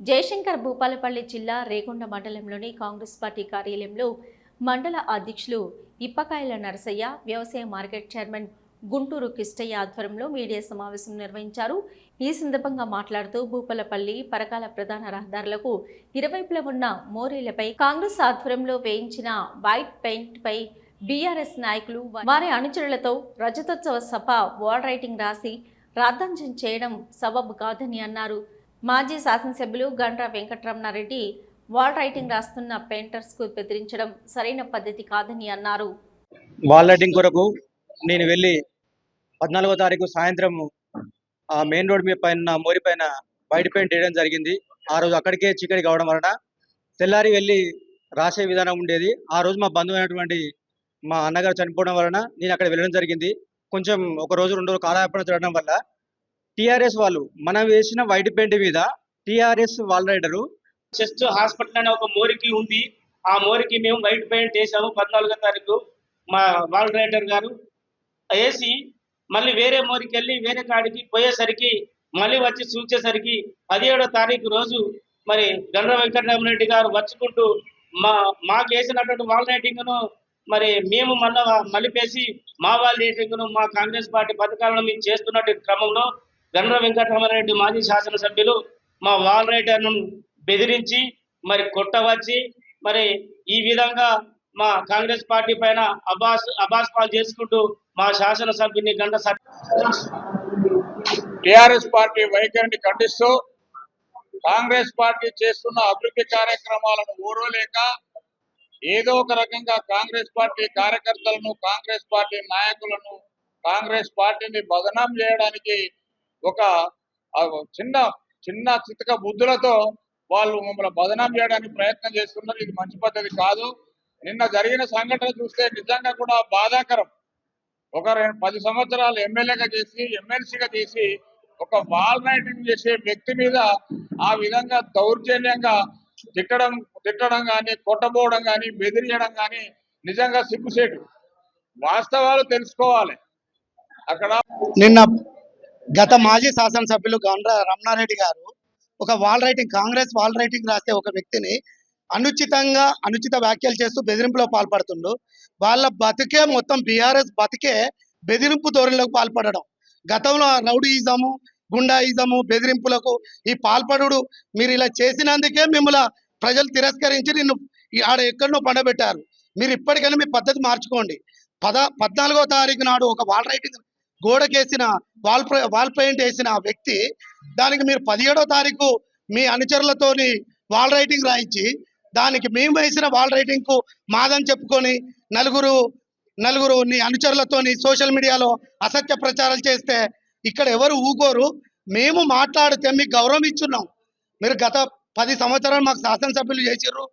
జయశంకర్ భూపాలపల్లి జిల్లా రేగొండ మండలంలోని కాంగ్రెస్ పార్టీ కార్యాలయంలో మండల అధ్యక్షులు ఇప్పకాయల నరసయ్య, వ్యవసాయ మార్కెట్ చైర్మన్ గుంటూరు కిష్టయ్య ఆధ్వర్యంలో మీడియా సమావేశం నిర్వహించారు. ఈ సందర్భంగా మాట్లాడుతూ భూపాలపల్లి పరకాల ప్రధాన రహదారులకు ఇరువైపులా ఉన్న మోరీలపై కాంగ్రెస్ ఆధ్వర్యంలో వేయించిన వైట్ పెయింట్ పై బీఆర్ఎస్ నాయకులు వారి అనుచరులతో రజతోత్సవ సభ వాల్ రైటింగ్ రాసి రాద్ధాంజం చేయడం సబబు కాదని అన్నారు. మాజీ శాసనసభ్యులు గండ్ర వెంకటరమణారెడ్డి వాల్ రైటింగ్ రాస్తున్న పెయింటర్స్ కు బెదిరించడం సరైన పద్ధతి కాదని అన్నారు. వాల్ రైటింగ్ కొరకు నేను వెళ్ళి 14వ తారీఖు సాయంత్రం ఆ మెయిన్ రోడ్ మీద పైన మోరి పైన వైట్ పెయింట్ వేయడం జరిగింది. ఆ రోజు అక్కడికే చీకటి కావడం వలన తెల్లారి వెళ్ళి రాసే విధానం ఉండేది. ఆ రోజు మా బంధువు అయినటువంటి మా అన్నగారు చనిపోవడం వలన నేను అక్కడ వెళ్ళడం జరిగింది. కొంచెం ఒక రోజు 2 రోజులు కాలయాపన జరగడం వల్ల టీఆర్ఎస్ వాళ్ళు మనం వేసిన వైట్ పెయింట్ మీద TRS wall rider chest hospital అనే ఒక మోరికి ఉంది. ఆ మోరికి మేము వైట్ పెయింట్ వేసాము 14వ తారీఖు. మా వాల్ రైడర్ గారు వేసి మళ్ళీ వేరే మోరికి వెళ్ళి వేరే కాడికి పోయేసరికి మళ్ళీ వచ్చి చూసేసరికి 17వ తారీఖు రోజు మరి గండ్ర వెంకటరామరెడ్డి గారు వచ్చుకుంటూ మాకు వేసినటువంటి వాల్ రైటింగ్ను మరి మేము మళ్ళీపేసి మా వాల్ రైటింగ్ను మా కాంగ్రెస్ పార్టీ పథకాలను మేము చేస్తున్నట్టు క్రమంలో గండ్ర వెంకటరామరెడ్డి మాజీ శాసనసభ్యులు మా వాల్ రైటర్ను బెదిరించి మరి కొట్టవచ్చి మరి ఈ విధంగా మా కాంగ్రెస్ పార్టీ పైన అబాస్ పాలు చేసుకుంటూ మా శాసనసభ్యుని టిఆర్ఎస్ పార్టీ వైఖరిని ఖండిస్తూ కాంగ్రెస్ పార్టీ చేస్తున్న అభివృద్ధి కార్యక్రమాలను ఓర్వలేక ఏదో ఒక రకంగా కాంగ్రెస్ పార్టీ కార్యకర్తలను, కాంగ్రెస్ పార్టీ నాయకులను, కాంగ్రెస్ పార్టీని బదనాం చేయడానికి ఒక చిన్న చిన్న చితక బుద్ధులతో వాళ్ళు మమ్మల్ని బదనాం చేయడానికి ప్రయత్నం చేస్తున్నారు. ఇది మంచి పద్ధతి కాదు. నిన్న జరిగిన సంఘటన చూస్తే నిజంగా కూడా బాధాకరం. ఒక 10 సంవత్సరాలు ఎమ్మెల్యేగా చేసి ఎమ్మెల్సీగా చేసి ఒక వాల్ రైటింగ్ చేసే వ్యక్తి మీద ఆ విధంగా దౌర్జన్యంగా తిట్టడం కానీ, కొట్టబోవడం కానీ, బెదిరియడం కానీ నిజంగా సిగ్గుసేటు. వాస్తవాలు తెలుసుకోవాలి. అక్కడ నిన్న గత మాజీ శాసనసభ్యులు గండ్ర రమణారెడ్డి గారు ఒక wall writing, Congress wall writing రాసే ఒక వ్యక్తిని అనుచిత వ్యాఖ్యలు చేస్తూ బెదిరింపులో పాల్పడుతుండు. వాళ్ళ బతికే మొత్తం బీఆర్ఎస్ బతికే బెదిరింపు ధోరణిలోకి పాల్పడడం. గతంలో రౌడీయిజము, గుండాయిజము, బెదిరింపులకు ఈ పాల్పడు మీరు ఇలా చేసినందుకే మిమ్మల్ని ప్రజలు తిరస్కరించి నిన్ను ఆడ ఎక్కడనో పండబెట్టారు. మీరు ఇప్పటికైనా మీ పద్ధతి మార్చుకోండి. 14వ తారీఖు నాడు ఒక వాల్ రైటింగ్ గోడకేసిన వాల్ పెయింట్ వేసిన వ్యక్తి దానికి మీరు 17వ తారీఖు మీ అనుచరులతోని వాల్ రైటింగ్ రాయించి దానికి మేము వేసిన వాల్ రైటింగ్ కు మాదని చెప్పుకొని నలుగురు నీ అనుచరులతోని సోషల్ మీడియాలో అసత్య ప్రచారాలు చేస్తే ఇక్కడ ఎవరు ఊకోరు. మేము మాట్లాడితే మీకు గౌరవం ఇచ్చున్నాం. మీరు గత 10 సంవత్సరాలు మాకు శాసనసభ్యులు చేసిర్రు,